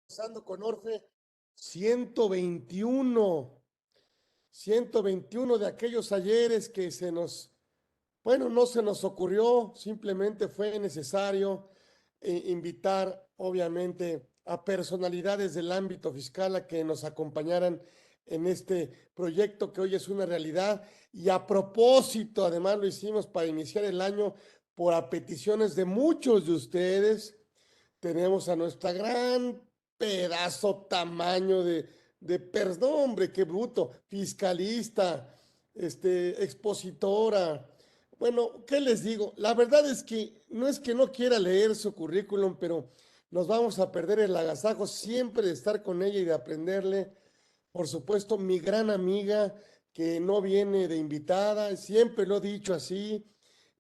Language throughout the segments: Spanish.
Empezando con Orfe, 121, 121 de aquellos ayeres que bueno, no se nos ocurrió, simplemente fue necesario invitar, obviamente, a personalidades del ámbito fiscal a que nos acompañaran en este proyecto que hoy es una realidad. Y a propósito, además lo hicimos para iniciar el año por a peticiones de muchos de ustedes. Tenemos a nuestra gran pedazo tamaño perdón, hombre, qué bruto, fiscalista, expositora. Bueno, ¿qué les digo? La verdad es que no quiera leer su currículum, pero nos vamos a perder el agasajo siempre de estar con ella y de aprenderle. Por supuesto, mi gran amiga que no viene de invitada, siempre lo he dicho así,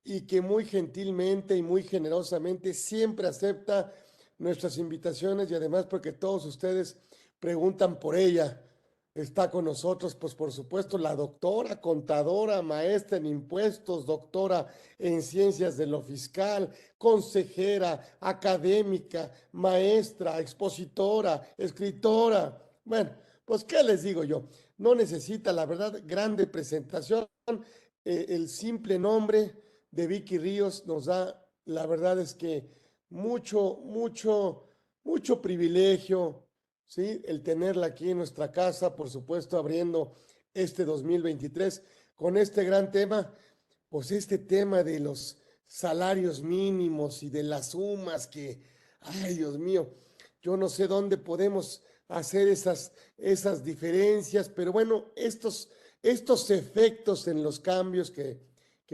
y que muy gentilmente y muy generosamente siempre acepta nuestras invitaciones y además porque todos ustedes preguntan por ella. Está con nosotros, pues por supuesto, la doctora, contadora, maestra en impuestos, doctora en ciencias de lo fiscal, consejera, académica, maestra, expositora, escritora. Bueno, pues, ¿qué les digo yo? No necesita, la verdad, grande presentación. El simple nombre de Vicky Ríos nos da, la verdad es que mucho privilegio, ¿sí? El tenerla aquí en nuestra casa, por supuesto, abriendo este 2023 con este gran tema, pues este tema de los salarios mínimos y de las sumas que, ay Dios mío, yo no sé dónde podemos hacer esas diferencias, pero bueno, estos efectos en los cambios que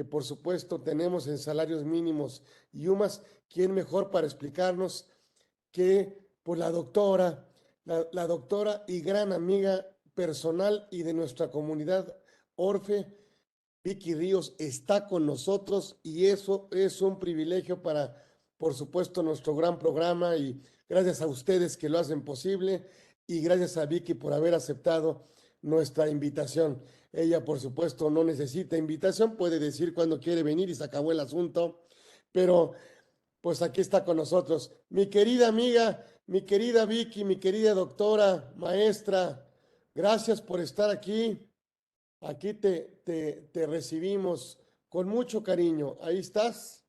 por supuesto tenemos en salarios mínimos y UMAS, ¿quién mejor para explicarnos que por la doctora y gran amiga personal y de nuestra comunidad Orfe? Vicky Ríos está con nosotros y eso es un privilegio para, por supuesto, nuestro gran programa y gracias a ustedes que lo hacen posible y gracias a Vicky por haber aceptado nuestra invitación. Ella, por supuesto, no necesita invitación, puede decir cuando quiere venir y se acabó el asunto, pero pues aquí está con nosotros. Mi querida amiga, mi querida Vicky, mi querida doctora, maestra, gracias por estar aquí. Aquí te recibimos con mucho cariño. Ahí estás.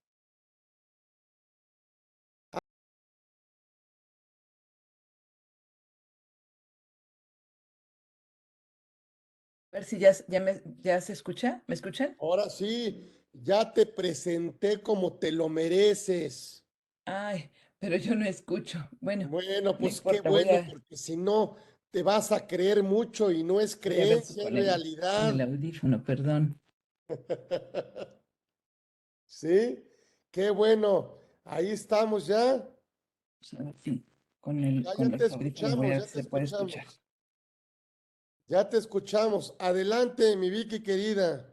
A ver si ya se escucha. ¿Me escuchan? Ahora sí, ya te presenté como te lo mereces. Ay, pero yo no escucho. Bueno, Bueno, no pues qué importa, bueno, porque si no, te vas a creer mucho y no es voy a ver si creencia, es con el realidad. audífono, perdón. ¿Sí? Qué bueno. Ahí estamos ya. Vamos a ver si Ya con te los audífonos voy a escuchamos, ver ya si te se puede escuchar. escuchamos. Ya te escuchamos. Adelante, mi Vicky querida.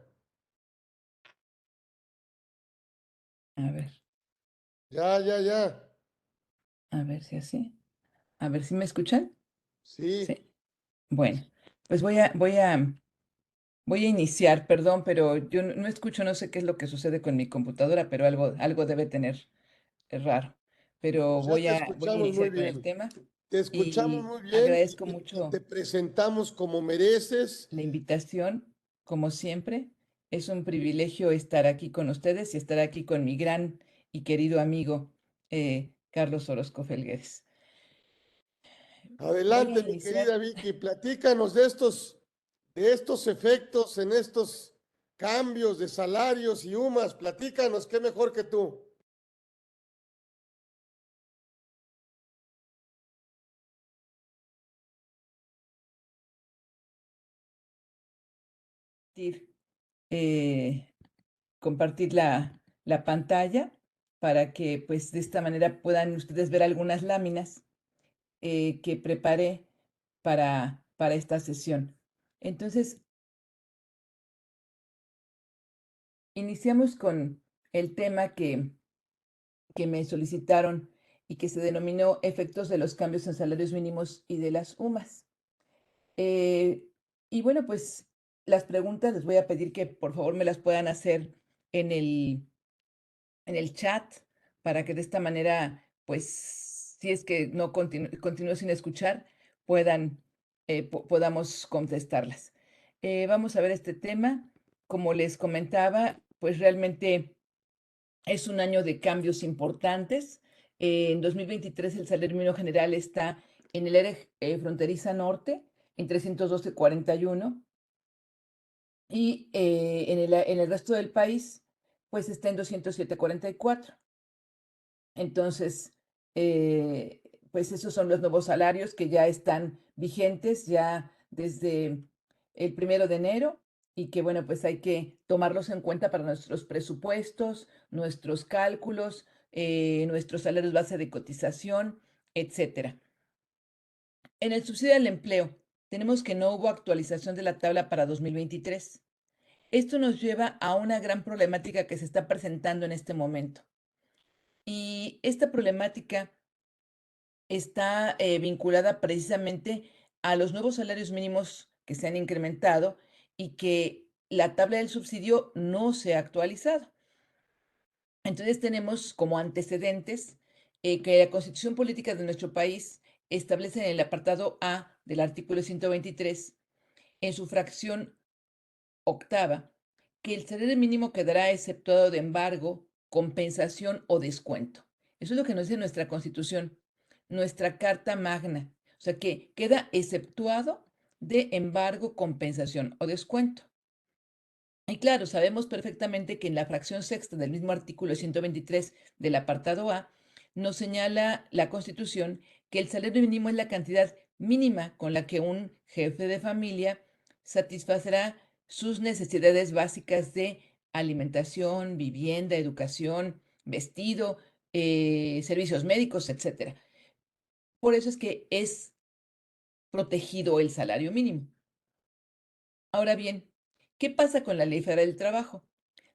A Ya. a ver si así. A ver si me escuchan. Sí. Sí. Bueno, pues voy a iniciar, perdón, pero yo no escucho, no sé qué es lo que sucede con mi computadora, pero algo debe tener raro. Pero Pues ya te voy a escuchamos muy iniciar con el bien. tema Te escuchamos y muy bien agradezco y te mucho presentamos como mereces. la invitación, como siempre. Es un privilegio estar aquí con ustedes y estar aquí con mi gran y querido amigo Carlos Orozco Felgueres. Voy a Adelante, mi iniciar. querida Vicky, platícanos de estos efectos en estos cambios de salarios y UMAS. Platícanos, qué mejor que tú. Compartir, eh, compartir la pantalla para que pues de esta manera puedan ustedes ver algunas láminas que preparé para esta sesión. Entonces, iniciamos con el tema que me solicitaron y que se denominó efectos de los cambios en salarios mínimos y de las UMAS. Eh, y bueno, pues las preguntas les voy a pedir que por favor me las puedan hacer en el chat para que de esta manera, pues, si es que no continúo sin escuchar, podamos contestarlas. Vamos a ver este tema. Como les comentaba, pues realmente es un año de cambios importantes. En 2023 el salario mínimo general está en el área fronteriza norte en 312.41 y en el resto del país pues está en 207.44. Entonces, eh, pues esos son los nuevos salarios que ya están vigentes ya desde el 1 de enero y que, bueno, pues hay que tomarlos en cuenta para nuestros presupuestos, nuestros cálculos, nuestros salarios base de cotización, etcétera. En el subsidio al empleo, tenemos que no hubo actualización de la tabla para 2023. Esto nos lleva a una gran problemática que se está presentando en este momento. Y esta problemática está vinculada precisamente a los nuevos salarios mínimos que se han incrementado y que la tabla del subsidio no se ha actualizado. Entonces tenemos como antecedentes que la Constitución Política de nuestro país establece en el apartado A del artículo 123, en su fracción octava, que el salario mínimo quedará exceptuado de embargo, compensación o descuento. Eso es lo que nos dice nuestra Constitución, nuestra Carta Magna. O sea que queda exceptuado de embargo, compensación o descuento. Y claro, sabemos perfectamente que en la fracción sexta del mismo artículo 123 del apartado A, nos señala la Constitución que el salario mínimo es la cantidad mínima con la que un jefe de familia satisfacerá sus necesidades básicas de alimentación, vivienda, educación, vestido, servicios médicos, etcétera. Por eso es que es protegido el salario mínimo. Ahora bien, ¿qué pasa con la Ley Federal del Trabajo?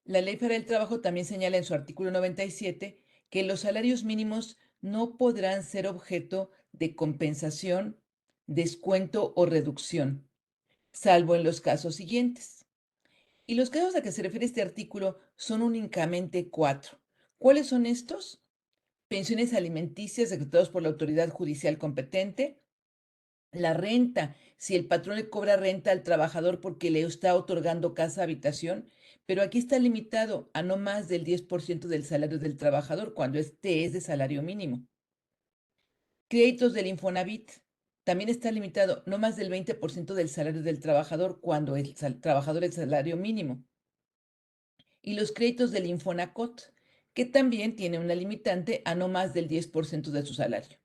La Ley Federal del Trabajo también señala en su artículo 97 que los salarios mínimos no podrán ser objeto de compensación, descuento o reducción, salvo en los casos siguientes. Y los casos a que se refiere este artículo son únicamente 4. ¿Cuáles son estos? Pensiones alimenticias decretadas por la autoridad judicial competente, la renta, si el patrón le cobra renta al trabajador porque le está otorgando casa habitación, pero aquí está limitado a no más del 10% del salario del trabajador cuando este es de salario mínimo. Créditos del Infonavit, también está limitado no más del 20% del salario del trabajador cuando el trabajador es salario mínimo. Y los créditos del Infonacot, que también tiene una limitante a no más del 10% de su salario.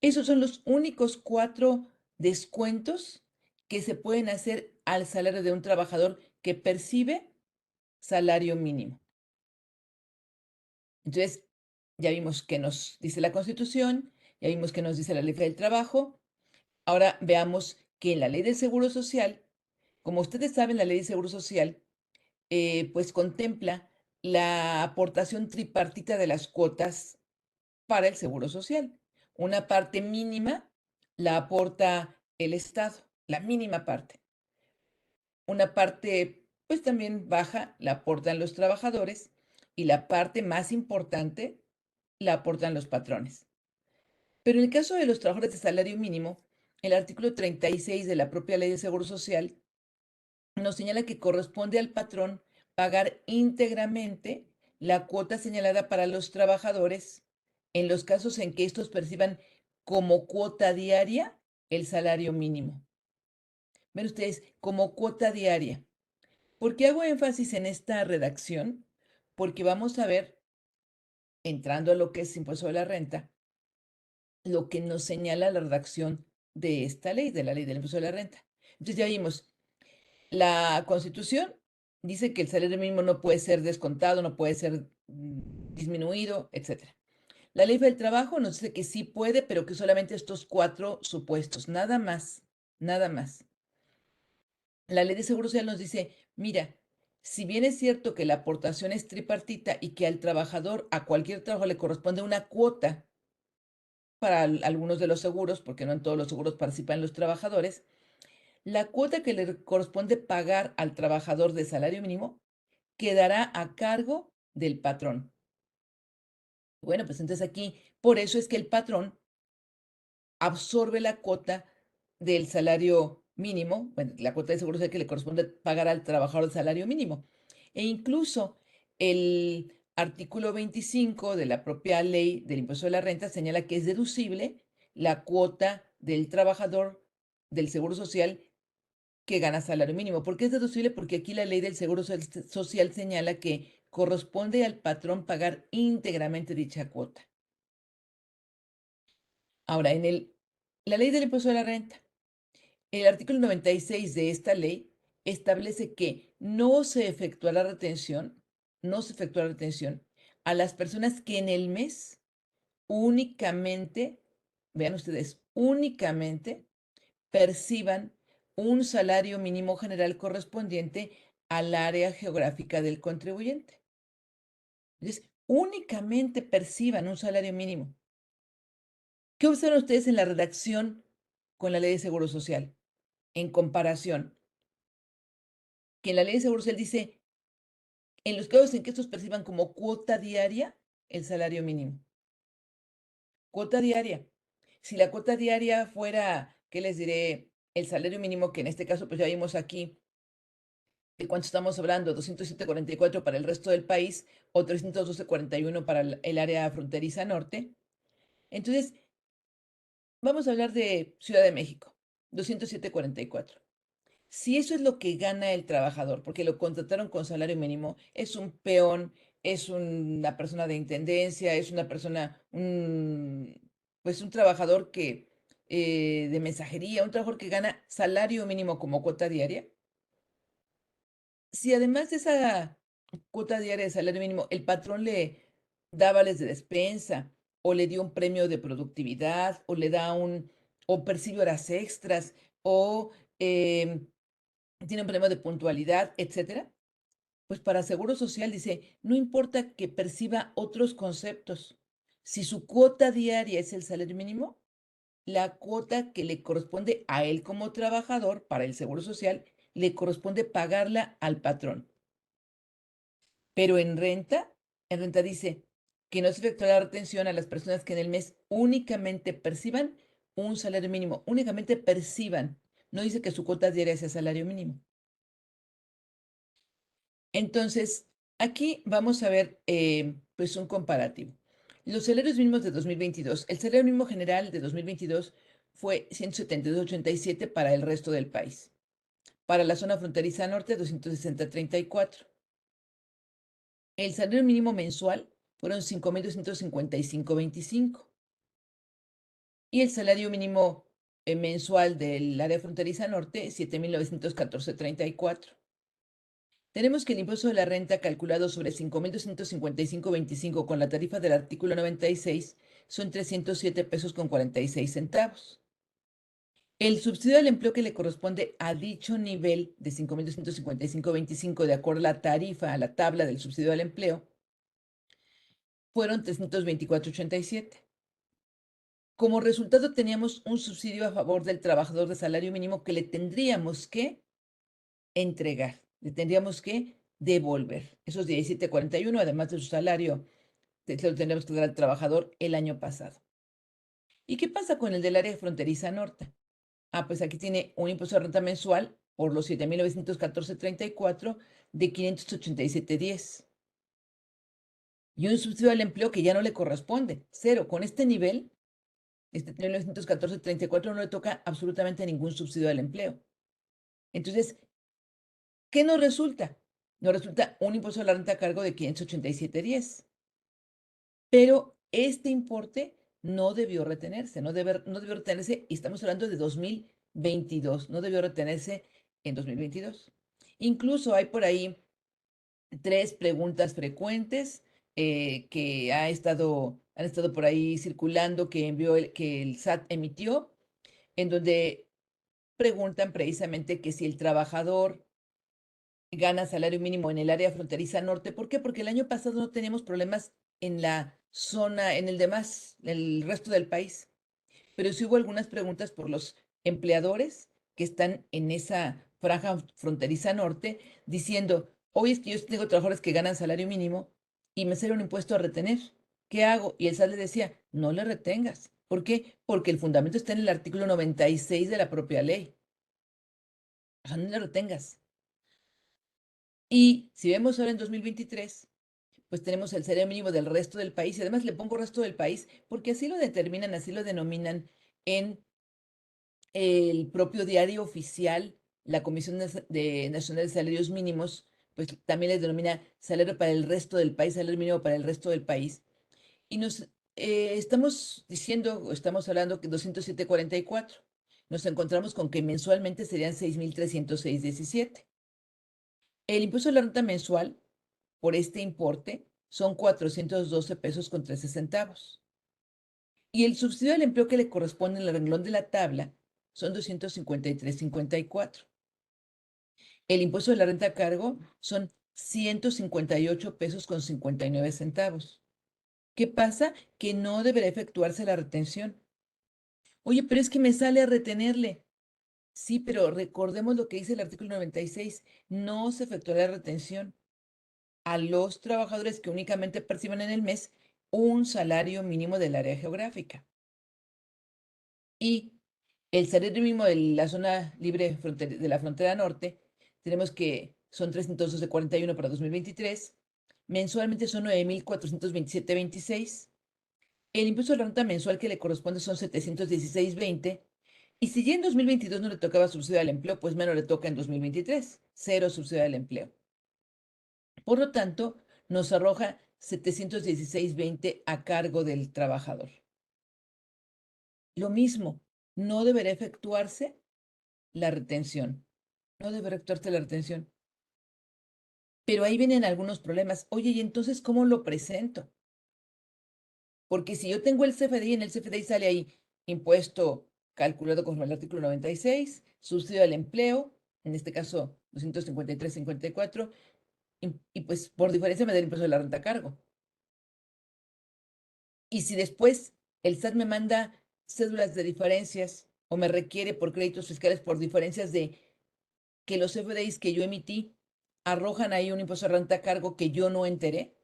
Esos son los únicos 4 descuentos que se pueden hacer al salario de un trabajador que percibe salario mínimo. Entonces, ya vimos qué nos dice la Constitución, ya vimos qué nos dice la Ley del Trabajo. Ahora veamos que en la Ley del Seguro Social, como ustedes saben, la Ley del Seguro Social, pues contempla la aportación tripartita de las cuotas para el Seguro Social. Una parte mínima la aporta el Estado, la mínima parte. Una parte, pues también baja, la aportan los trabajadores y la parte más importante la aportan los patrones. Pero en el caso de los trabajadores de salario mínimo, el artículo 36 de la propia Ley de Seguro Social nos señala que corresponde al patrón pagar íntegramente la cuota señalada para los trabajadores en los casos en que estos perciban como cuota diaria el salario mínimo. Ven ustedes, como cuota diaria. ¿Por qué hago énfasis en esta redacción? Porque vamos a ver, entrando a lo que es impuesto de la renta, lo que nos señala la redacción de esta ley, de la ley del impuesto de la renta. Entonces ya vimos, la Constitución dice que el salario mínimo no puede ser descontado, no puede ser disminuido, etcétera. La Ley del Trabajo nos dice que sí puede, pero que solamente estos 4 supuestos, nada más, nada más. La Ley de Seguro Social nos dice, mira, si bien es cierto que la aportación es tripartita y que al trabajador, a cualquier trabajo le corresponde una cuota para algunos de los seguros, porque no en todos los seguros participan los trabajadores, la cuota que le corresponde pagar al trabajador de salario mínimo quedará a cargo del patrón. Bueno, pues entonces aquí, por eso es que el patrón absorbe la cuota del salario mínimo, bueno, la cuota de seguro social que le corresponde pagar al trabajador el salario mínimo. E incluso el artículo 25 de la propia ley del impuesto de la renta señala que es deducible la cuota del trabajador del seguro social que gana salario mínimo. ¿Por qué es deducible? Porque aquí la ley del seguro social señala que corresponde al patrón pagar íntegramente dicha cuota. Ahora, la ley del impuesto de la renta, el artículo 96 de esta ley establece que no se efectuará retención a las personas que en el mes únicamente, vean ustedes, únicamente perciban un salario mínimo general correspondiente al área geográfica del contribuyente. Entonces, únicamente perciban un salario mínimo. ¿Qué observan ustedes en la redacción con la ley de Seguro Social? En comparación, que en la ley de Seguro Social dice, en los casos en que estos perciban como cuota diaria el salario mínimo. Cuota diaria. Si la cuota diaria fuera, ¿qué les diré? El salario mínimo, que en este caso, pues ya vimos aquí, ¿de cuánto estamos hablando? 207,44 para el resto del país o 312,41 para el área fronteriza norte. Entonces, vamos a hablar de Ciudad de México, 207,44. Si eso es lo que gana el trabajador, porque lo contrataron con salario mínimo, es un peón, es una persona de intendencia, es una persona, pues un trabajador que, de mensajería, un trabajador que gana salario mínimo como cuota diaria. Si además de esa cuota diaria de salario mínimo, el patrón le da vales de despensa, o le dio un premio de productividad, o le da o percibe horas extras, o tiene un problema de puntualidad, etcétera, pues para Seguro Social dice, no importa que perciba otros conceptos. Si su cuota diaria es el salario mínimo, la cuota que le corresponde a él como trabajador para el Seguro Social, le corresponde pagarla al patrón. Pero en renta dice que no se efectuará la retención a las personas que en el mes únicamente perciban un salario mínimo, únicamente perciban. No dice que su cuota diaria sea salario mínimo. Entonces, aquí vamos a ver pues un comparativo. Los salarios mínimos de 2022, el salario mínimo general de 2022 fue 172,87 para el resto del país. Para la zona fronteriza norte, 260,34. El salario mínimo mensual fueron 5,255,25. Y el salario mínimo mensual del área fronteriza norte, 7,914,34. Tenemos que el impuesto de la renta calculado sobre 5,255,25 con la tarifa del artículo 96 son 307 pesos con 46 centavos. El subsidio al empleo que le corresponde a dicho nivel de 5,255,25 de acuerdo a la tarifa, a la tabla del subsidio al empleo, fueron 324,87. Como resultado teníamos un subsidio a favor del trabajador de salario mínimo que le tendríamos que entregar, le tendríamos que devolver esos 17,41, además de su salario, se lo tendríamos que dar al trabajador el año pasado. ¿Y qué pasa con el del área fronteriza norte? Ah, pues aquí tiene un impuesto de renta mensual por los 7,914,34 de 587,10. Y un subsidio al empleo que ya no le corresponde, cero. Con este nivel, este 1914,34 no le toca absolutamente ningún subsidio al empleo. Entonces, ¿qué nos resulta? Nos resulta un impuesto a la renta a cargo de 587,10. Pero este importe no debió retenerse, no debió retenerse, y estamos hablando de 2022, no debió retenerse en 2022. Incluso hay por ahí 3 preguntas frecuentes que han estado por ahí circulando, que el SAT emitió, en donde preguntan precisamente que si el trabajador gana salario mínimo en el área fronteriza norte. ¿Por qué? Porque el año pasado no teníamos problemas en la zona, en el resto del país. Pero sí hubo algunas preguntas por los empleadores que están en esa franja fronteriza norte diciendo, oye, es que yo tengo trabajadores que ganan salario mínimo y me sale un impuesto a retener. ¿qué hago? Y el SAT le decía, no le retengas. ¿Por qué? Porque el fundamento está en el artículo 96 de la propia ley. O sea, no le retengas. Y si vemos ahora en 2023, pues tenemos el salario mínimo del resto del país. Y además le pongo resto del país porque así lo determinan, así lo denominan en el propio diario oficial, la Comisión Nacional de Salarios Mínimos, pues también le denomina salario para el resto del país, salario mínimo para el resto del país. Y nos estamos diciendo, o estamos hablando que 207,44. Nos encontramos con que mensualmente serían 6,306,17. El impuesto a la renta mensual por este importe son 412 pesos con 13 centavos. Y el subsidio al empleo que le corresponde en el renglón de la tabla son 253,54. El impuesto de la renta a cargo son 158 pesos con 59 centavos. ¿Qué pasa? Que no deberá efectuarse la retención. Oye, pero es que me sale a retenerle. Sí, pero recordemos lo que dice el artículo 96. No se efectuará la retención a los trabajadores que únicamente perciban en el mes un salario mínimo del área geográfica. Y el salario mínimo de la zona libre de la frontera norte, tenemos que son 312,41 para 2023. Mensualmente son 9,427,26. El impuesto de la renta mensual que le corresponde son 716,20. Y si ya en 2022 no le tocaba subsidio al empleo, pues menos le toca en 2023. Cero subsidio al empleo. Por lo tanto, nos arroja 716,20 a cargo del trabajador. Lo mismo, no deberá efectuarse la retención. No debe efectuarse la retención. Pero ahí vienen algunos problemas. Oye, ¿y entonces cómo lo presento? Porque si yo tengo el CFDI, en el CFDI sale ahí impuesto calculado con el artículo 96, subsidio al empleo, en este caso 253,54, y pues por diferencia me da el impuesto de la renta a cargo. Y si después el SAT me manda cédulas de diferencias o me requiere por créditos fiscales por diferencias de que los CFDIs que yo emití arrojan ahí un impuesto de renta a cargo que yo no enteré,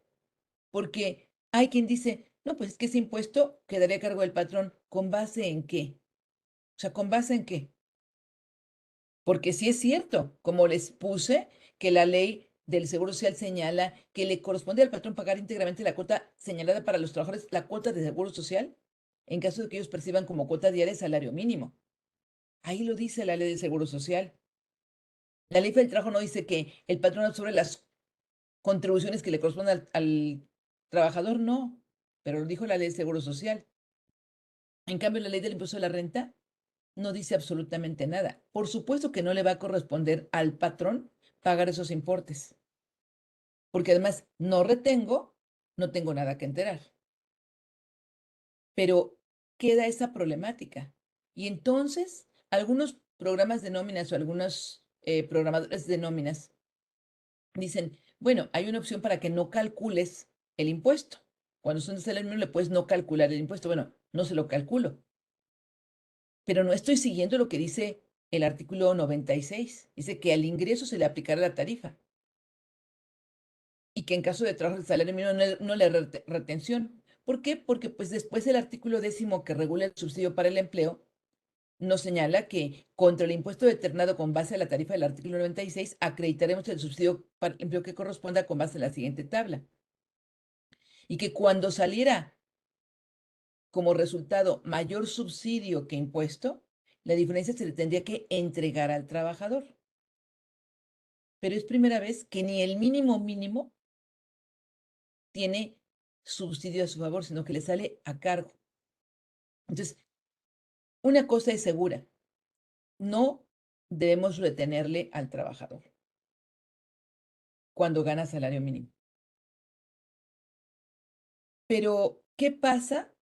porque hay quien dice, no, pues es que ese impuesto quedaría a cargo del patrón. ¿Con base en qué? O sea, ¿con base en qué? Porque sí es cierto, como les puse, que la ley del Seguro Social señala que le corresponde al patrón pagar íntegramente la cuota señalada para los trabajadores, la cuota de Seguro Social, en caso de que ellos perciban como cuota diaria el salario mínimo. Ahí lo dice la ley del Seguro Social. La ley del trabajo no dice que el patrón absorbe las contribuciones que le corresponden al trabajador, no, pero lo dijo la ley del Seguro Social. En cambio, la ley del impuesto a la renta no dice absolutamente nada. Por supuesto que no le va a corresponder al patrón pagar esos importes, porque además no retengo, no tengo nada que enterar. Pero queda esa problemática. Y entonces, algunos programas de nóminas o algunos programadores de nóminas dicen, bueno, hay una opción para que no calcules el impuesto. Cuando son de salario mínimo le puedes no calcular el impuesto. Bueno, no se lo calculo, pero no estoy siguiendo lo que dice el artículo 96. Dice que al ingreso se le aplicará la tarifa y que en caso de trabajo de salario mínimo no le retención. ¿Por qué? Porque pues después el artículo 10 que regula el subsidio para el empleo nos señala que contra el impuesto determinado con base a la tarifa del artículo 96 acreditaremos el subsidio para el empleo que corresponda con base en la siguiente tabla. Y que cuando saliera como resultado mayor subsidio que impuesto, la diferencia se le tendría que entregar al trabajador. Pero es primera vez que ni el mínimo mínimo tiene subsidio a su favor, sino que le sale a cargo. Entonces, una cosa es segura, no debemos retenerle al trabajador cuando gana salario mínimo. Pero, ¿qué pasa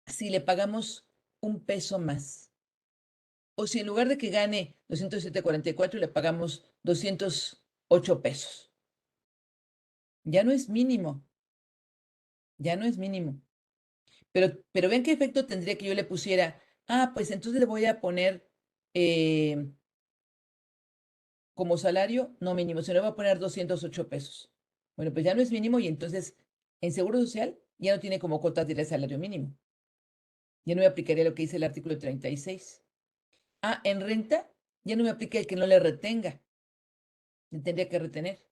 si le pagamos un peso más? O si en lugar de que gane 207,44 le pagamos 208 pesos. Ya no es mínimo, ya no es mínimo. Pero vean qué efecto tendría que yo le pusiera, pues entonces le voy a poner como salario, no mínimo, se le voy a poner 208 pesos. Bueno, pues ya no es mínimo y entonces En Seguro Social ya no tiene como cuota diaria el salario mínimo. Ya no me aplicaría lo que dice el artículo 36. Ah, en renta ya no me aplica el que no le retenga. Le tendría que retener.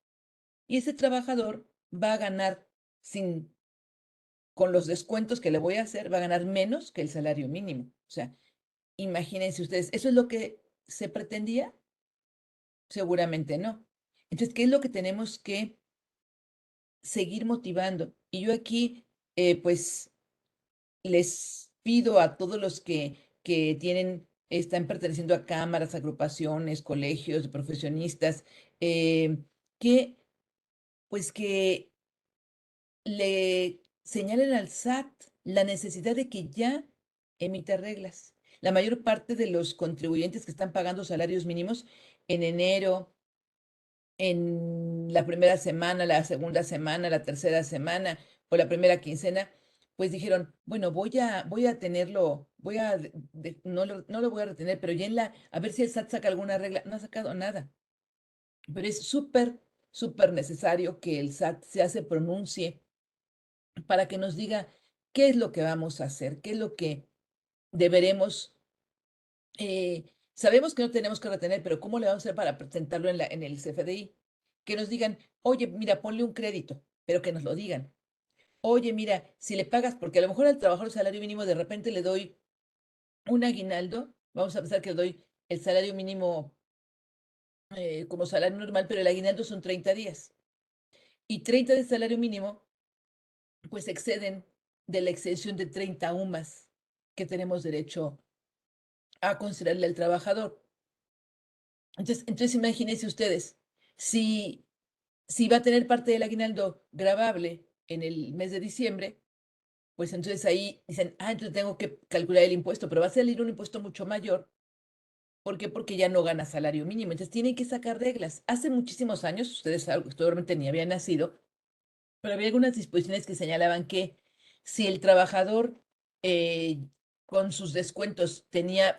Y ese trabajador va a ganar sin, con los descuentos que le voy a hacer, va a ganar menos que el salario mínimo. O sea, imagínense ustedes, ¿eso es lo que se pretendía? Seguramente no. Entonces, ¿qué es lo que tenemos que seguir motivando? Y yo aquí, pues, les pido a todos los que están perteneciendo a cámaras, agrupaciones, colegios de profesionistas, que, pues, que le señalen al SAT la necesidad de que ya emita reglas. La mayor parte de los contribuyentes que están pagando salarios mínimos en enero, en la primera semana, la segunda semana, la tercera semana o la primera quincena, pues dijeron, bueno, voy a tenerlo, no lo voy a retener, pero ya a ver si el SAT saca alguna regla. No ha sacado nada. Pero es súper, súper necesario que el SAT se pronuncie para que nos diga qué es lo que vamos a hacer, qué es lo que deberemos. Sabemos que no tenemos que retener, pero ¿cómo le vamos a hacer para presentarlo en el CFDI? Que nos digan, oye, mira, ponle un crédito, pero que nos lo digan. Oye, mira, si le pagas, porque a lo mejor al trabajador el salario mínimo de repente le doy un aguinaldo, vamos a pensar que le doy el salario mínimo como salario normal, pero el aguinaldo son 30 días. Y 30 de salario mínimo, pues exceden de la exención de 30 UMAS que tenemos derecho a considerarle al trabajador. Entonces imagínense ustedes, si, si va a tener parte del aguinaldo gravable en el mes de diciembre, pues entonces ahí dicen, entonces tengo que calcular el impuesto, pero va a salir un impuesto mucho mayor. ¿Por qué? Porque ya no gana salario mínimo. Entonces tienen que sacar reglas. Hace muchísimos años, ustedes seguramente ni habían nacido, pero había algunas disposiciones que señalaban que si el trabajador eh, con sus descuentos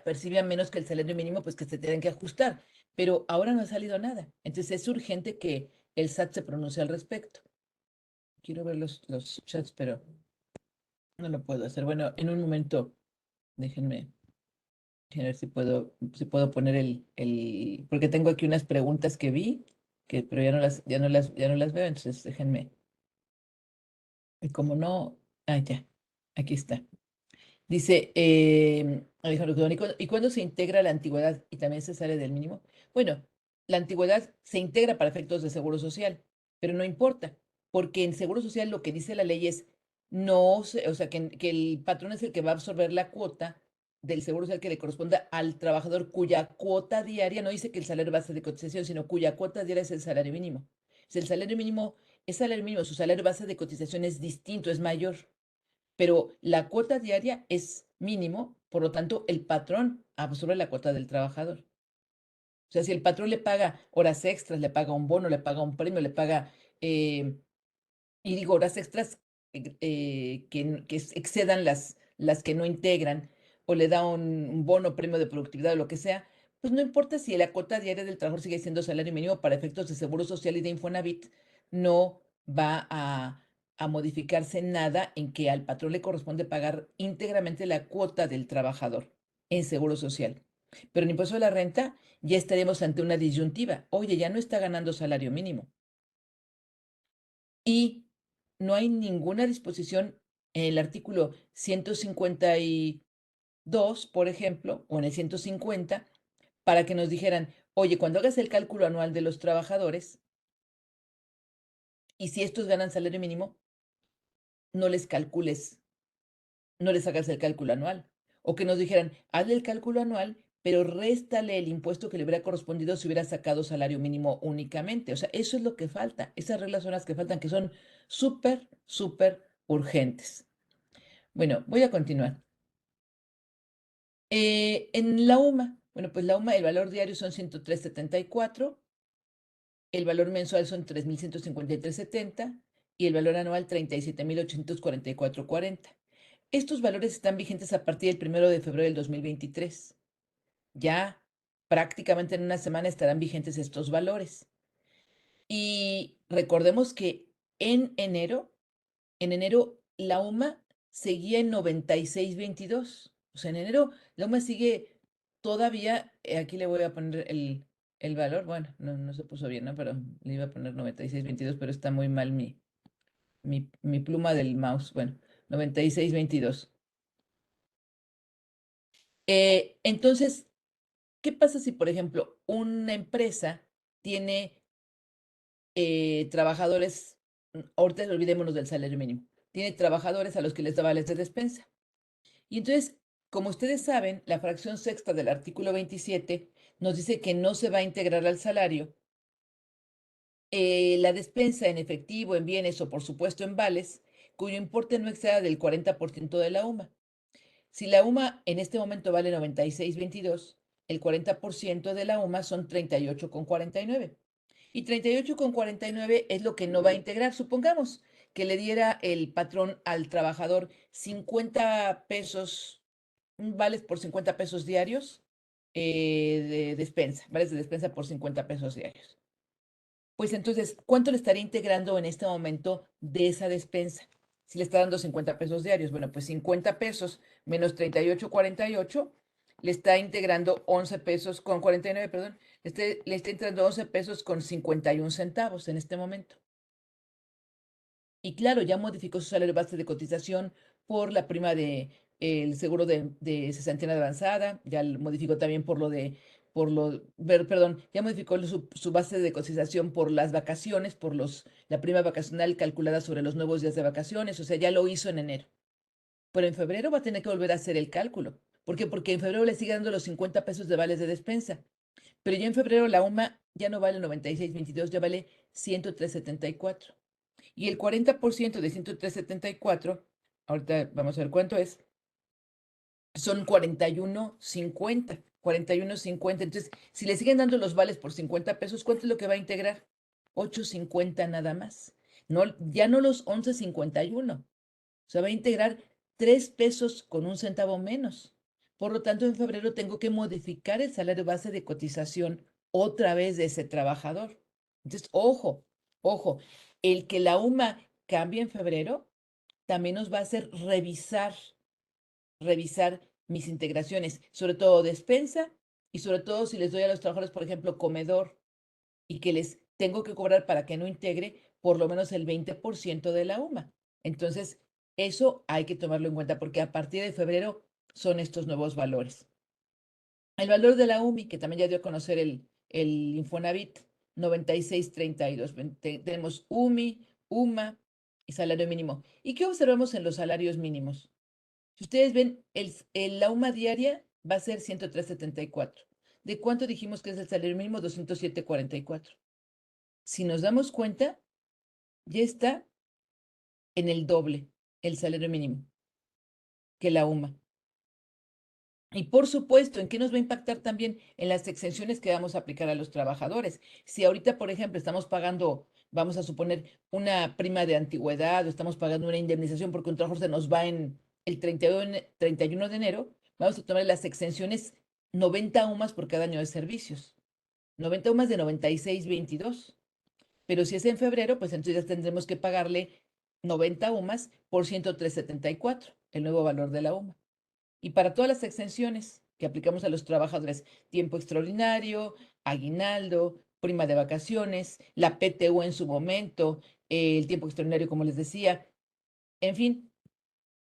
percibía menos que el salario mínimo, pues que se tienen que ajustar. Pero ahora no ha salido nada. Entonces es urgente que el SAT se pronuncie al respecto. Quiero ver los chats, pero no lo puedo hacer. Bueno, en un momento, déjenme, déjenme ver si puedo poner porque tengo aquí unas preguntas que vi, pero ya no las veo, entonces déjenme. Y como no, ya, aquí está. Dice Alejandro Codón, ¿y cuándo se integra la antigüedad y también se sale del mínimo? Bueno, la antigüedad se integra para efectos de seguro social, pero no importa, porque en seguro social lo que dice la ley es o sea, que el patrón es el que va a absorber la cuota del seguro social que le corresponda al trabajador cuya cuota diaria, no dice que el salario base de cotización, sino cuya cuota diaria es el salario mínimo. Si el salario mínimo es salario mínimo, su salario base de cotización es distinto, es mayor, pero la cuota diaria es mínimo, por lo tanto, el patrón absorbe la cuota del trabajador. O sea, si el patrón le paga horas extras, le paga un bono, le paga un premio, le paga, y digo, horas extras que excedan las que no integran, o le da un bono, premio de productividad o lo que sea, pues no importa si la cuota diaria del trabajador sigue siendo salario mínimo para efectos de Seguro Social y de Infonavit, no va a modificarse nada en que al patrón le corresponde pagar íntegramente la cuota del trabajador en Seguro Social. Pero en impuesto a la renta ya estaremos ante una disyuntiva. Oye, ya no está ganando salario mínimo. Y no hay ninguna disposición en el artículo 152, por ejemplo, o en el 150, para que nos dijeran, oye, cuando hagas el cálculo anual de los trabajadores, y si estos ganan salario mínimo, no les calcules, no les hagas el cálculo anual. O que nos dijeran, hazle el cálculo anual, pero réstale el impuesto que le hubiera correspondido si hubiera sacado salario mínimo únicamente. O sea, eso es lo que falta. Esas reglas son las que faltan, que son súper, súper urgentes. Bueno, voy a continuar. En la UMA, bueno, pues la UMA, el valor diario son 103.74, el valor mensual son 3.153.70 y el valor anual 37.844.40. Estos valores están vigentes a partir del 1 de febrero del 2023. Ya prácticamente en una semana estarán vigentes estos valores. Y recordemos que en enero En enero la UMA seguía en 96.22. O sea, en enero la UMA sigue todavía, aquí le voy a poner el valor, bueno, no se puso bien, ¿no? Pero le iba a poner 96.22, pero está muy mal mi pluma del mouse. Bueno, 96.22. Entonces, ¿qué pasa si, por ejemplo, una empresa tiene trabajadores, ahorita olvidémonos del salario mínimo, tiene trabajadores a los que les da vales de despensa? Y entonces, como ustedes saben, la fracción sexta del artículo 27 nos dice que no se va a integrar al salario la despensa en efectivo, en bienes o por supuesto en vales, cuyo importe no exceda del 40% de la UMA. Si la UMA en este momento vale 96.22, el 40% de la UMA son 38,49. Y 38,49 es lo que no va a integrar. Supongamos que le diera el patrón al trabajador 50 pesos, vales por 50 pesos diarios de despensa, vales de despensa por 50 pesos diarios. Pues entonces, ¿cuánto le estaría integrando en este momento de esa despensa? Si le está dando 50 pesos diarios, bueno, pues 50 pesos menos 38,48, le está integrando 11 pesos con 49, perdón, le está integrando 11 pesos con 51 centavos en este momento. Y claro, ya modificó su salario base de cotización por la prima de el seguro de cesantía avanzada, ya lo modificó también perdón, ya modificó su base de cotización por las vacaciones, la prima vacacional calculada sobre los nuevos días de vacaciones, o sea, ya lo hizo en enero. Pero en febrero va a tener que volver a hacer el cálculo. ¿Por qué? Porque en febrero le sigue dando los 50 pesos de vales de despensa. Pero ya en febrero la UMA ya no vale 96.22, ya vale 103.74. Y el 40% de 103.74, ahorita vamos a ver cuánto es, son 41.50. 41.50. Entonces, si le siguen dando los vales por 50 pesos, ¿cuánto es lo que va a integrar? 8.50 nada más. No, ya no los 11.51. O sea, va a integrar 3 pesos con un centavo menos. Por lo tanto, en febrero tengo que modificar el salario base de cotización otra vez de ese trabajador. Entonces, ojo, ojo, el que la UMA cambie en febrero también nos va a hacer revisar mis integraciones, sobre todo despensa y sobre todo si les doy a los trabajadores, por ejemplo, comedor y que les tengo que cobrar para que no integre por lo menos el 20% de la UMA. Entonces, eso hay que tomarlo en cuenta porque a partir de febrero son estos nuevos valores. El valor de la UMI, que también ya dio a conocer el Infonavit, 96.32. Tenemos UMI, UMA y salario mínimo. ¿Y qué observamos en los salarios mínimos? Si ustedes ven, la UMA diaria va a ser 103.74. ¿De cuánto dijimos que es el salario mínimo? 207.44. Si nos damos cuenta, ya está en el doble el salario mínimo que la UMA. Y por supuesto, ¿en qué nos va a impactar también? En las exenciones que vamos a aplicar a los trabajadores. Si ahorita, por ejemplo, estamos pagando, vamos a suponer, una prima de antigüedad o estamos pagando una indemnización porque un trabajador se nos va en el 31 de enero, vamos a tomar las exenciones 90 UMAS por cada año de servicios. 90 UMAS de 96.22. Pero si es en febrero, pues entonces ya tendremos que pagarle 90 UMAS por 103.74, el nuevo valor de la UMA. Y para todas las exenciones que aplicamos a los trabajadores, tiempo extraordinario, aguinaldo, prima de vacaciones, la PTU en su momento, el tiempo extraordinario, como les decía, en fin,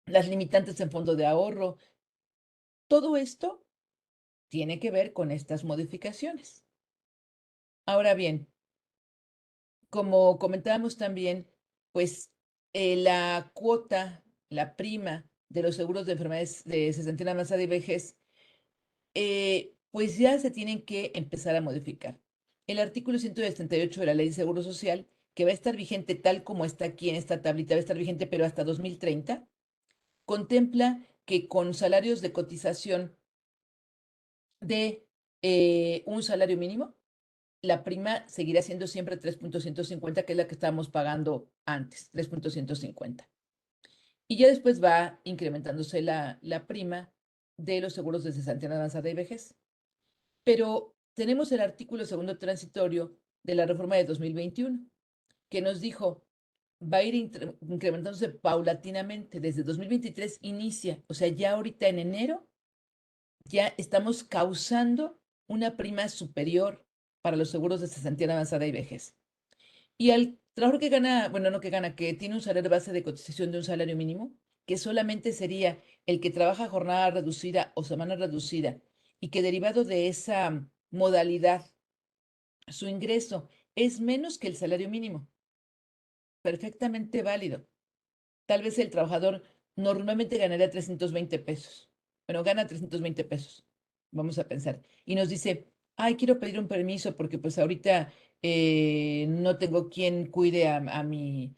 las limitantes en fondo de ahorro, todo esto tiene que ver con estas modificaciones. Ahora bien, como comentábamos también, pues la cuota, la prima de los seguros de enfermedades de cesantía avanzada y vejez, pues ya se tienen que empezar a modificar. El artículo 178 de la Ley de Seguro Social, que va a estar vigente tal como está aquí en esta tablita, va a estar vigente pero hasta 2030, contempla que con salarios de cotización de un salario mínimo, la prima seguirá siendo siempre 3.150, que es la que estábamos pagando antes, 3.150. Y ya después va incrementándose la prima de los seguros de cesantía avanzada y vejez. Pero tenemos el artículo segundo transitorio de la reforma de 2021, que nos dijo va a ir incrementándose paulatinamente. Desde 2023 inicia, o sea, ya ahorita en enero ya estamos causando una prima superior para los seguros de cesantía avanzada y vejez. Y al trabajador que gana, bueno, no que gana, que tiene un salario base de cotización de un salario mínimo, que solamente sería el que trabaja jornada reducida o semana reducida, y que derivado de esa modalidad, su ingreso es menos que el salario mínimo, perfectamente válido. Tal vez el trabajador normalmente ganaría 320 pesos. Bueno, gana 320 pesos, vamos a pensar. Y nos dice, ay, quiero pedir un permiso porque pues ahorita no tengo quien cuide a mi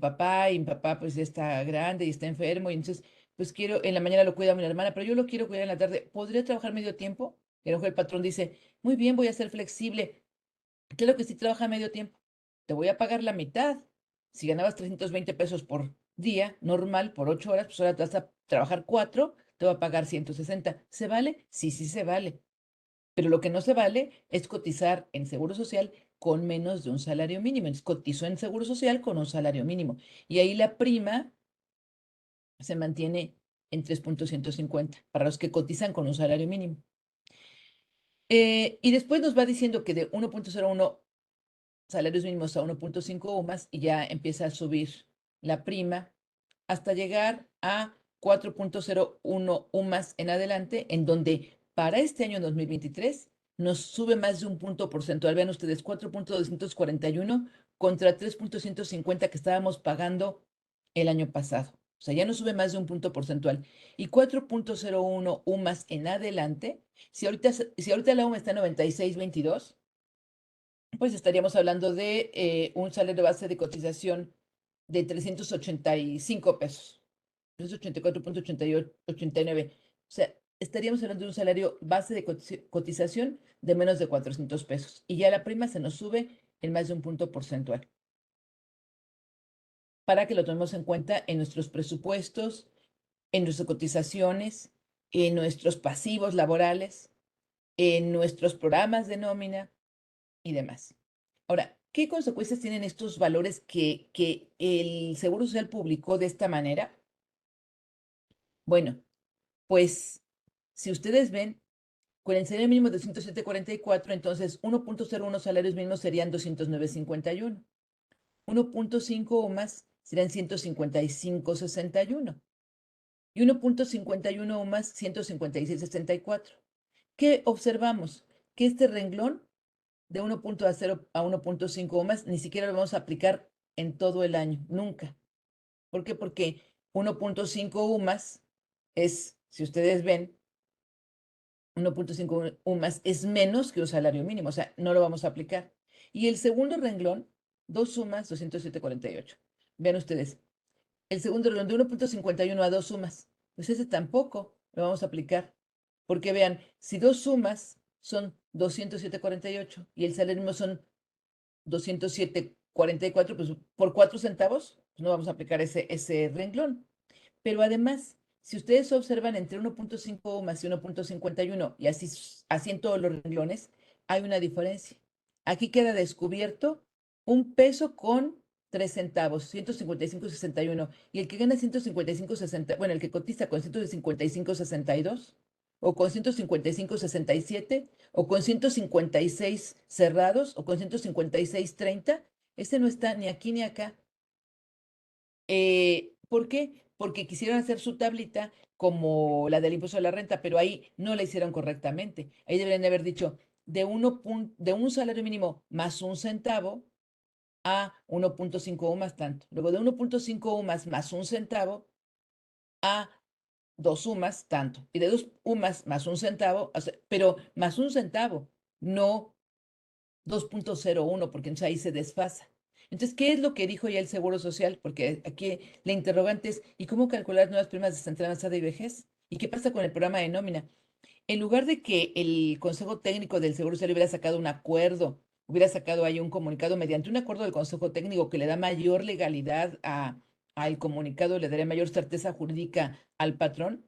papá y mi papá pues ya está grande y está enfermo y entonces pues quiero, en la mañana lo cuida mi hermana, pero yo lo quiero cuidar en la tarde. ¿Podría trabajar medio tiempo? Y a lo mejor el patrón dice, muy bien, voy a ser flexible. Claro que sí trabaja medio tiempo. Te voy a pagar la mitad. Si ganabas 320 pesos por día, normal, por 8 horas, pues ahora te vas a trabajar 4, te va a pagar 160. ¿Se vale? Sí, sí se vale. Pero lo que no se vale es cotizar en Seguro Social con menos de un salario mínimo. Entonces, cotizo en Seguro Social con un salario mínimo. Y ahí la prima se mantiene en 3.150 para los que cotizan con un salario mínimo. Y después nos va diciendo que de 1.01 salarios mínimos a 1.5 UMAS y ya empieza a subir la prima hasta llegar a 4.01 UMAS en adelante, en donde para este año 2023 nos sube más de un punto porcentual. Vean ustedes, 4.241 contra 3.150 que estábamos pagando el año pasado. O sea, ya nos sube más de un punto porcentual. Y 4.01 UMAS en adelante, si ahorita la UMA está en 96.22, pues estaríamos hablando de un salario base de cotización de 385 pesos, 384.89. O sea, estaríamos hablando de un salario base de cotización de menos de 400 pesos. Y ya la prima se nos sube en más de un punto porcentual. Para que lo tomemos en cuenta en nuestros presupuestos, en nuestras cotizaciones, en nuestros pasivos laborales, en nuestros programas de nómina y demás. Ahora, ¿qué consecuencias tienen estos valores que el Seguro Social publicó de esta manera? Bueno, pues si ustedes ven, con el salario mínimo de 107.44, entonces 1.01 salarios mínimos serían 209.51. 1.5 o más serían 155.61. Y 1.51 o más, 156.64. ¿Qué observamos? Que este renglón de 1.0 a 1.5 o más, ni siquiera lo vamos a aplicar en todo el año, nunca. ¿Por qué? Porque 1.5 UMAS es, si ustedes ven, 1.5 UMAS es menos que un salario mínimo, o sea, no lo vamos a aplicar. Y el segundo renglón, 2 sumas, 207.48. Vean ustedes, el segundo renglón de 1.51 a 2 sumas, pues ese tampoco lo vamos a aplicar. Porque vean, si 2 sumas son 207.48 y el salario mínimo son 207.44, pues por 4 centavos, pues no vamos a aplicar ese renglón. Pero además, si ustedes observan entre 1.5 más y 1.51, y así en todos los renglones, hay una diferencia. Aquí queda descubierto un peso con 3 centavos, 155.61, y el que gana 155.60, bueno, el que cotiza con 155.62, o con 155.67, o con 156 cerrados, o con 156.30, ese no está ni aquí ni acá. ¿Por qué? Porque quisieron hacer su tablita como la del impuesto a la renta, pero ahí no la hicieron correctamente. Ahí deberían haber dicho de un salario mínimo más un centavo a 1.5 o más tanto. Luego de 1.5 o más un centavo a 2 UMAS tanto. Y de 2 UMAS más un centavo, o sea, pero más un centavo, no 2.01, porque entonces ahí se desfasa. Entonces, ¿qué es lo que dijo ya el Seguro Social? Porque aquí la interrogante es, ¿y cómo calcular nuevas primas de central avanzada y vejez? ¿Y qué pasa con el programa de nómina? En lugar de que el Consejo Técnico del Seguro Social hubiera sacado un acuerdo, hubiera sacado ahí un comunicado mediante un acuerdo del Consejo Técnico que le da mayor legalidad al comunicado, le daría mayor certeza jurídica al patrón,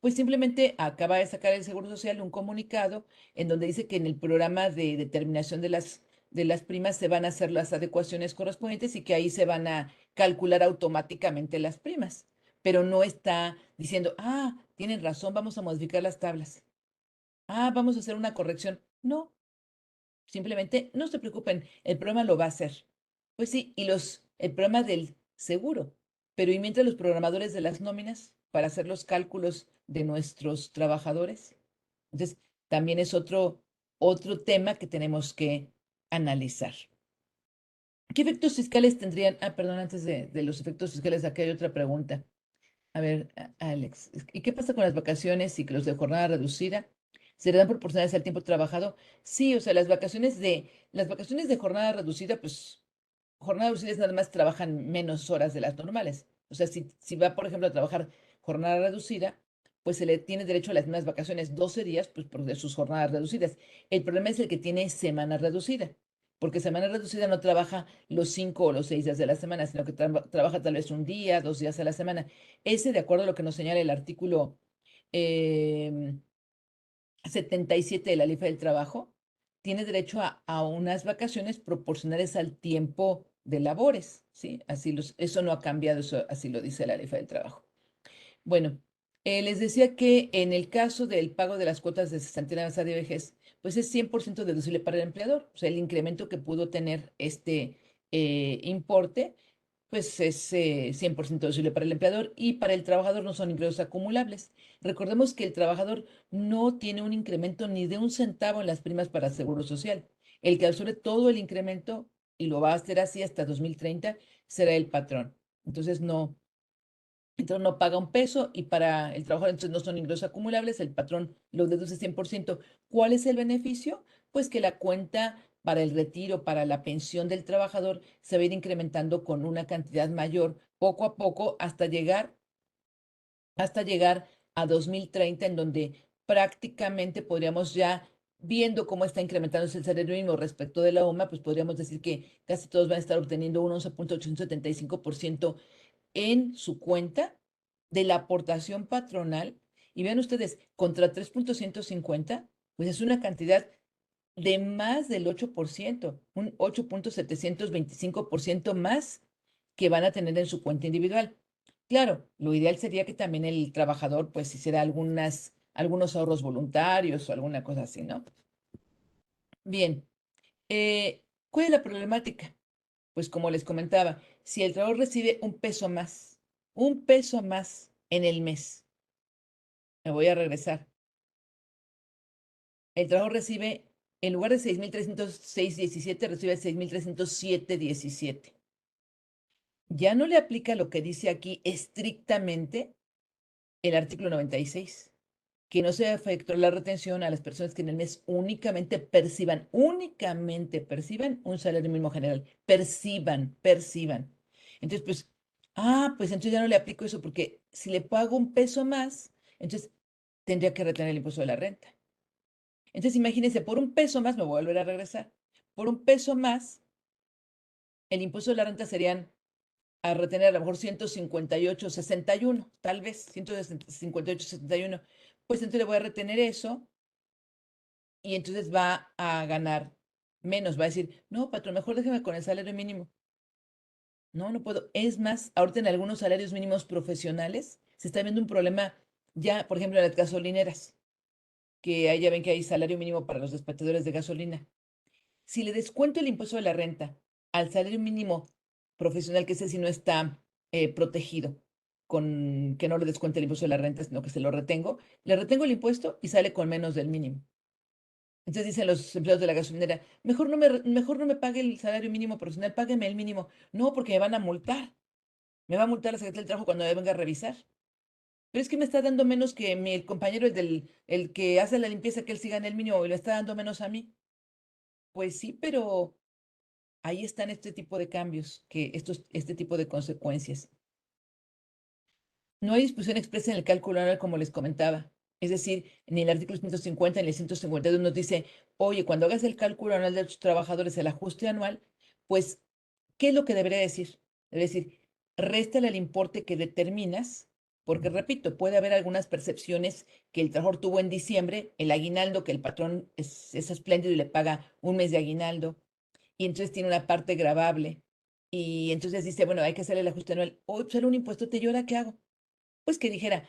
pues simplemente acaba de sacar el Seguro Social un comunicado en donde dice que en el programa de determinación de las de las primas se van a hacer las adecuaciones correspondientes y que ahí se van a calcular automáticamente las primas, pero no está diciendo, tienen razón, vamos a modificar las tablas. Vamos a hacer una corrección. No, simplemente no se preocupen, el programa lo va a hacer. Pues sí, y el programa del seguro, pero ¿y mientras los programadores de las nóminas para hacer los cálculos de nuestros trabajadores? Entonces, también es otro tema que tenemos que analizar. ¿Qué efectos fiscales tendrían? Perdón, antes de los efectos fiscales, aquí hay otra pregunta. A ver, Alex, ¿y qué pasa con las vacaciones y que los de jornada reducida serán proporcionales al tiempo trabajado? Sí, o sea, las vacaciones de jornada reducida, pues, jornada reducida es nada más trabajan menos horas de las normales. O sea, si va, por ejemplo, a trabajar jornada reducida, pues se le tiene derecho a las mismas vacaciones, 12 días, pues por de sus jornadas reducidas. El problema es el que tiene semana reducida, porque semana reducida no trabaja los 5 o los 6 días de la semana, sino que trabaja tal vez un día, 2 días a la semana. Ese, de acuerdo a lo que nos señala el artículo em, 77 de la Ley Federal del Trabajo, tiene derecho a unas vacaciones proporcionales al tiempo de labores, ¿sí? Eso no ha cambiado, eso así lo dice la Ley Federal del Trabajo. Bueno, les decía que en el caso del pago de las cuotas de cesantía avanzada y vejez, pues es 100% deducible para el empleador. O sea, el incremento que pudo tener este importe, pues es 100% deducible para el empleador y para el trabajador no son ingresos acumulables. Recordemos que el trabajador no tiene un incremento ni de un centavo en las primas para seguro social. El que absorbe todo el incremento, y lo va a hacer así hasta 2030, será el patrón. Entonces no paga un peso y para el trabajador entonces no son ingresos acumulables, el patrón lo deduce 100%. ¿Cuál es el beneficio? Pues que la cuenta para el retiro, para la pensión del trabajador, se va a ir incrementando con una cantidad mayor poco a poco hasta llegar a 2030, en donde prácticamente podríamos ya, viendo cómo está incrementándose el salario mínimo respecto de la OMA, pues podríamos decir que casi todos van a estar obteniendo un 11.875% en su cuenta de la aportación patronal. Y vean ustedes, contra 3.150, pues es una cantidad de más del 8%, un 8.725% más que van a tener en su cuenta individual. Claro, lo ideal sería que también el trabajador pues hiciera algunos ahorros voluntarios o alguna cosa así, ¿no? Bien, ¿cuál es la problemática? Pues como les comentaba, si el trabajador recibe un peso más en el mes, me voy a regresar. El trabajador recibe, en lugar de 6.306.17, recibe 6.307.17. Ya no le aplica lo que dice aquí estrictamente el artículo 96, que no se efectúa la retención a las personas que en el mes únicamente perciban un salario mínimo general. Perciban. Entonces, pues entonces ya no le aplico eso porque si le pago un peso más, entonces tendría que retener el impuesto de la renta. Entonces, imagínense, por un peso más, me voy a volver a regresar, por un peso más, el impuesto de la renta serían a retener a lo mejor 158.61, tal vez 158.61. Pues entonces le voy a retener eso y entonces va a ganar menos. Va a decir, no, patrón, mejor déjeme con el salario mínimo. No, no puedo. Es más, ahorita en algunos salarios mínimos profesionales se está viendo un problema ya, por ejemplo, en las gasolineras, que ahí ya ven que hay salario mínimo para los despachadores de gasolina. Si le descuento el impuesto de la renta al salario mínimo profesional, que ese sí no está protegido, con que no le descuente el impuesto de la renta, sino que se lo retengo, le retengo el impuesto y sale con menos del mínimo. Entonces dicen los empleados de la gasolinera, mejor no me pague el salario mínimo profesional, págueme el mínimo. No, porque me van a multar. Me va a multar la Secretaría del Trabajo cuando me venga a revisar. Pero es que me está dando menos que el compañero, el que hace la limpieza, que él siga en el mínimo y le está dando menos a mí. Pues sí, pero ahí están este tipo de cambios, este tipo de consecuencias. No hay disposición expresa en el cálculo anual, como les comentaba. Es decir, ni el artículo 150 ni el 152 nos dice, oye, cuando hagas el cálculo anual de tus trabajadores, el ajuste anual, pues, ¿qué es lo que debería decir? Debe decir, réstale el importe que determinas, porque repito, puede haber algunas percepciones que el trabajador tuvo en diciembre, el aguinaldo, que el patrón es espléndido y le paga un mes de aguinaldo, y entonces tiene una parte gravable. Y entonces dice, bueno, hay que hacerle el ajuste anual. O sale un impuesto, ¿y ahora qué hago? Pues que dijera,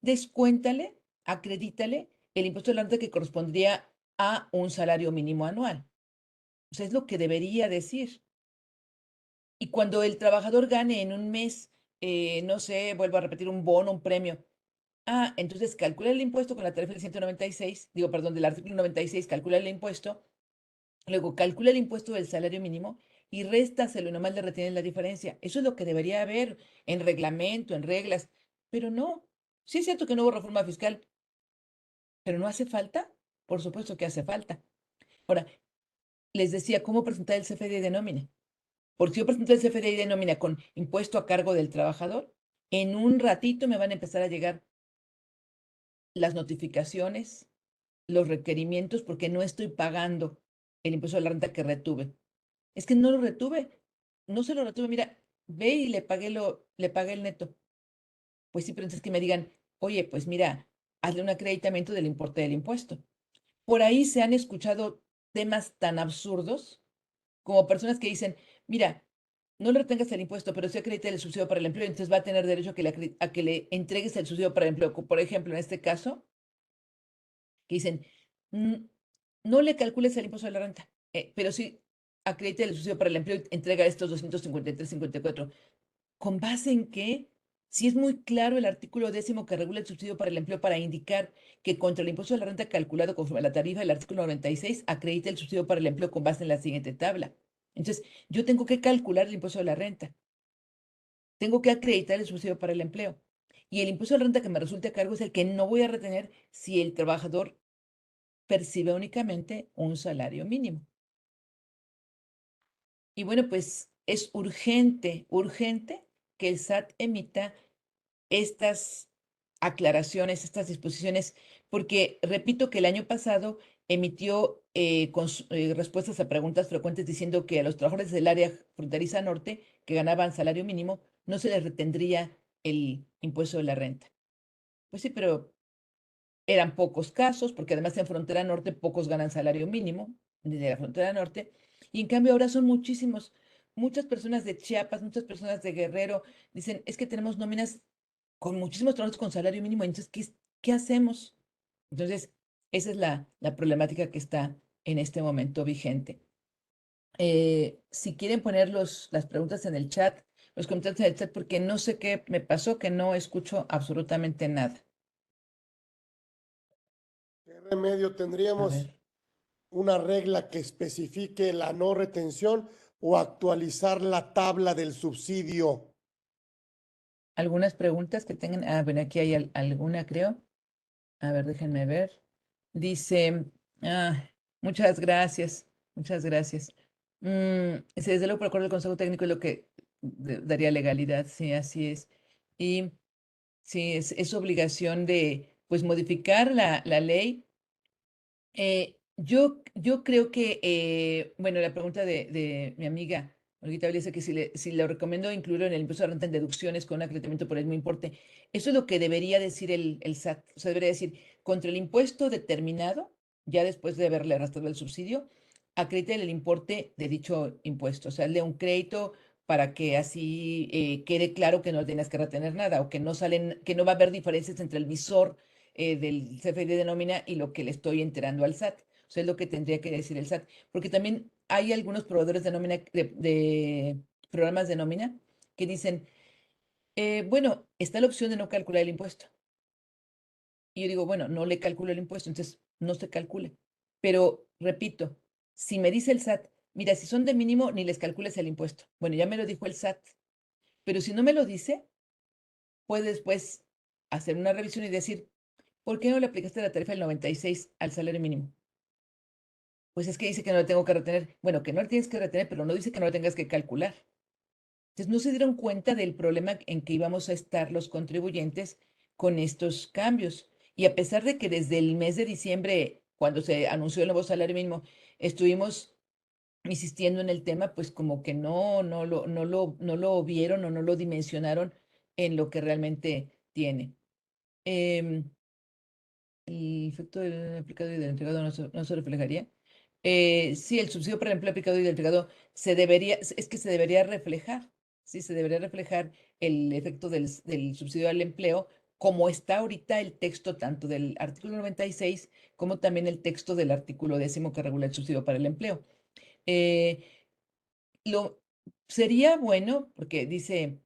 descuéntale, acredítale el impuesto de la renta que correspondería a un salario mínimo anual. O sea, es lo que debería decir. Y cuando el trabajador gane en un mes, no sé, vuelvo a repetir, un bono, un premio. Entonces calcula el impuesto con la tarifa del 196, digo, perdón, del artículo 96, calcula el impuesto, luego calcula el impuesto del salario mínimo y réstaselo y nomás le retienes la diferencia. Eso es lo que debería haber en reglamento, en reglas, pero no. Sí es cierto que no hubo reforma fiscal, pero no hace falta. Por supuesto que hace falta. Ahora, les decía, ¿cómo presentar el CFDI de nómina? Porque si yo presento el CFDI de nómina con impuesto a cargo del trabajador, en un ratito me van a empezar a llegar las notificaciones, los requerimientos, porque no estoy pagando el impuesto de la renta que retuve. Es que no lo retuve, no se lo retuve. Mira, ve y le pagué el neto. Pues sí, pero entonces que me digan, oye, pues mira, hazle un acreditamiento del importe del impuesto. Por ahí se han escuchado temas tan absurdos como personas que dicen, mira, no le retengas el impuesto, pero sí acredita el subsidio para el empleo, entonces va a tener derecho a que le entregues el subsidio para el empleo. Por ejemplo, en este caso, que dicen, "Mm, no le calcules el impuesto de la renta, pero sí acredita el subsidio para el empleo y entrega estos 253,54. ¿Con base en qué? Si es muy claro el artículo 10º que regula el subsidio para el empleo para indicar que contra el impuesto de la renta calculado conforme a la tarifa del artículo 96 acredita el subsidio para el empleo con base en la siguiente tabla. Entonces, yo tengo que calcular el impuesto de la renta, tengo que acreditar el subsidio para el empleo. Y el impuesto de la renta que me resulte a cargo es el que no voy a retener si el trabajador percibe únicamente un salario mínimo. Y bueno, pues es urgente, urgente que el SAT emita estas aclaraciones, estas disposiciones, porque repito que el año pasado emitió respuestas a preguntas frecuentes diciendo que a los trabajadores del área fronteriza norte que ganaban salario mínimo no se les retendría el impuesto de la renta. Pues sí, pero eran pocos casos, porque además en frontera norte pocos ganan salario mínimo desde la frontera norte, y en cambio ahora son muchísimos. Muchas personas de Chiapas, muchas personas de Guerrero dicen, es que tenemos nóminas con muchísimos trabajos con salario mínimo, entonces, ¿qué hacemos? Entonces, esa es la problemática que está en este momento vigente. Si quieren poner las preguntas en el chat, los comentarios en el chat, porque no sé qué me pasó, que no escucho absolutamente nada. ¿Qué remedio A tendríamos? ver. ¿Una regla que especifique la no retención o actualizar la tabla del subsidio? Algunas preguntas que tengan. Bueno, aquí hay alguna, creo. A ver, déjenme ver. Dice, ah, muchas gracias, muchas gracias. Desde luego, por acuerdo del Consejo Técnico es lo que daría legalidad, sí, así es. Y sí, es obligación de, pues, modificar la ley. Yo creo que, bueno, la pregunta de mi amiga Olguita dice que si le recomiendo incluirlo en el impuesto de renta en deducciones con un acreditamiento por el mismo importe. Eso es lo que debería decir el SAT. O sea, debería decir, contra el impuesto determinado, ya después de haberle arrastrado el subsidio, acredite el importe de dicho impuesto. O sea, le un crédito para que así quede claro que no tienes que retener nada o que no salen, que no va a haber diferencias entre el visor del CFDI de nómina y lo que le estoy enterando al SAT. O sea, es lo que tendría que decir el SAT. Porque también hay algunos proveedores de nómina, de programas de nómina, que dicen, bueno, está la opción de no calcular el impuesto. Y yo digo, bueno, no le calculo el impuesto, entonces no se calcule. Pero repito, si me dice el SAT, mira, si son de mínimo, ni les calcules el impuesto. Bueno, ya me lo dijo el SAT. Pero si no me lo dice, puede después hacer una revisión y decir, ¿por qué no le aplicaste la tarifa del 96 al salario mínimo? Pues es que dice que no lo tengo que retener. Bueno, que no lo tienes que retener, pero no dice que no lo tengas que calcular. Entonces, no se dieron cuenta del problema en que íbamos a estar los contribuyentes con estos cambios. Y a pesar de que desde el mes de diciembre, cuando se anunció el nuevo salario mínimo, estuvimos insistiendo en el tema, pues como que no lo vieron o no lo dimensionaron en lo que realmente tiene. Em, el efecto del aplicado y del entregado no se reflejaría. Sí, el subsidio para el empleo aplicado y delegado es que se debería reflejar, sí, se debería reflejar el efecto del subsidio al empleo, como está ahorita el texto tanto del artículo 96 como también el texto del artículo 10º que regula el subsidio para el empleo. Eh, lo sería bueno, porque dice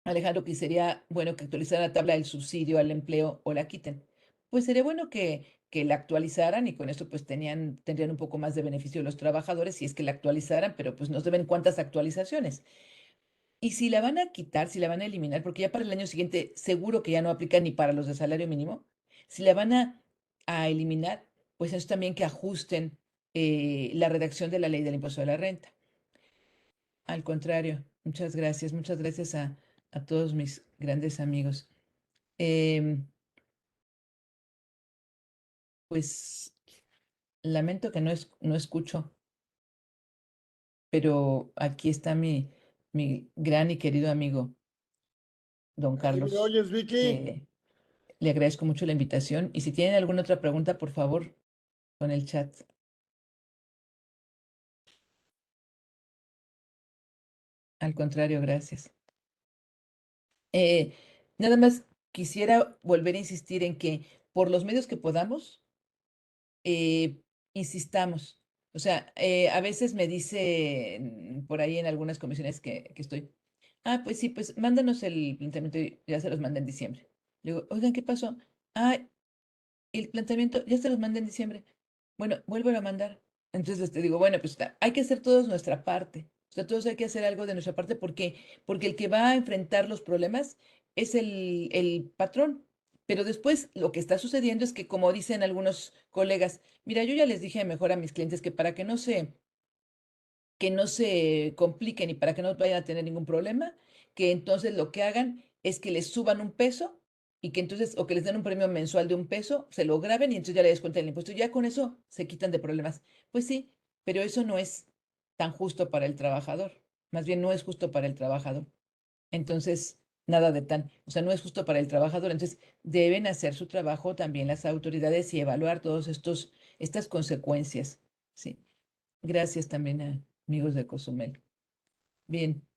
Alejandro que sería bueno que actualizaran la tabla del subsidio al empleo o la quiten. Pues sería bueno que la actualizaran y con esto pues tendrían un poco más de beneficio los trabajadores si es que la actualizaran, pero pues no se ven cuántas actualizaciones. Y si la van a quitar, si la van a eliminar, porque ya para el año siguiente seguro que ya no aplica ni para los de salario mínimo, si la van a eliminar, pues es también que ajusten la redacción de la ley del impuesto de la renta. Al contrario, muchas gracias a todos mis grandes amigos. Em, pues lamento que no escucho, pero aquí está mi gran y querido amigo, don ¿Ahí me Carlos. oyes, Vicky? Le agradezco mucho la invitación y si tienen alguna otra pregunta, por favor, con el chat. Al contrario, gracias. Eh, Nada más quisiera volver a insistir en que por los medios que podamos, insistamos. O sea, a veces me dice por ahí en algunas comisiones que estoy, pues sí, pues mándanos el planteamiento, y ya se los mandé en diciembre. Le digo, oigan, ¿qué pasó? Ah, el planteamiento ya se los mandé en diciembre. Bueno, vuelvo a mandar. Entonces te digo, bueno, pues hay que hacer todos nuestra parte. O sea, todos hay que hacer algo de nuestra parte porque el que va a enfrentar los problemas es el patrón. Pero después lo que está sucediendo es que, como dicen algunos colegas, mira, yo ya les dije mejor a mis clientes que para que no se compliquen y para que no vayan a tener ningún problema, que entonces lo que hagan es que les suban un peso y que entonces, o que les den un premio mensual de un peso, se lo graben y entonces ya le descuentan el impuesto. Ya con eso se quitan de problemas. Pues sí, pero eso no es tan justo para el trabajador. Más bien no es justo para el trabajador. Entonces, nada de tan, o sea, no es justo para el trabajador. Entonces, deben hacer su trabajo también las autoridades y evaluar todos estas consecuencias. Sí. Gracias también a amigos de Cozumel. Bien,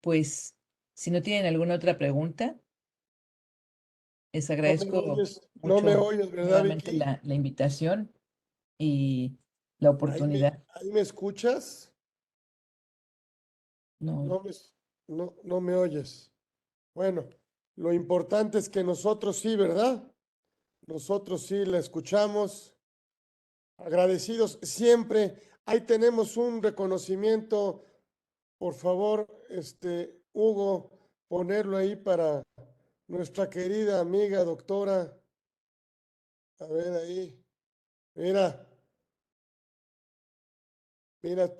pues si no tienen alguna otra pregunta, les agradezco No me mucho oyes, ¿verdad, nuevamente Vicky? la invitación y la oportunidad. Ahí me escuchas? No, No me, no me oyes. Bueno, lo importante es que nosotros sí, ¿verdad? Nosotros sí la escuchamos. Agradecidos siempre. Ahí tenemos un reconocimiento. Por favor, Hugo, ponerlo ahí para nuestra querida amiga doctora. A ver ahí. Mira, mira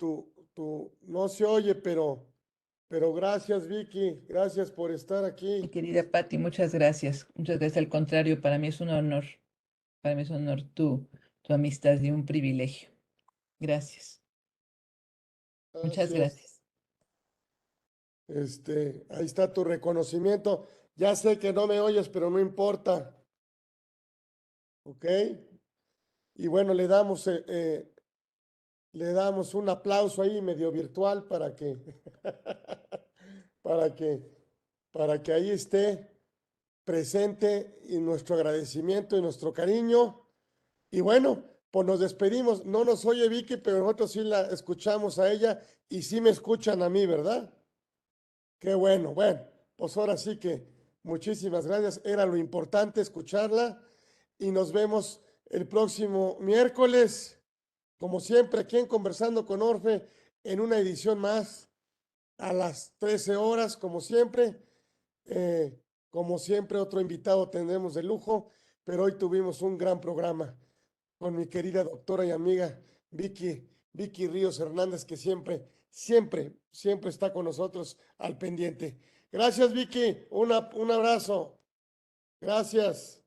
no se oye, pero gracias, Vicky. Gracias por estar mi aquí. querida Patti, muchas gracias. Muchas gracias. Al contrario, para mí es un honor. Para mí es un honor tu amistad y un privilegio. Gracias. Muchas Gracias. gracias. Ahí está tu reconocimiento. Ya sé que no me oyes, pero no importa. ¿Ok? Y bueno, le damos un aplauso ahí medio virtual para que, para que ahí esté presente y nuestro agradecimiento y nuestro cariño. Y bueno, pues nos despedimos. No nos oye Vicky, pero nosotros sí la escuchamos a ella y sí me escuchan a mí, ¿verdad? Qué bueno. Bueno, pues ahora sí que muchísimas gracias. Era lo importante escucharla y nos vemos el próximo miércoles, como siempre, aquí en Conversando con Orfe, en una edición más a las 13 horas, como siempre. Como siempre, otro invitado tendremos de lujo, pero hoy tuvimos un gran programa con mi querida doctora y amiga Vicky Ríos Hernández, que siempre está con nosotros al pendiente. Gracias, Vicky. Un abrazo. Gracias.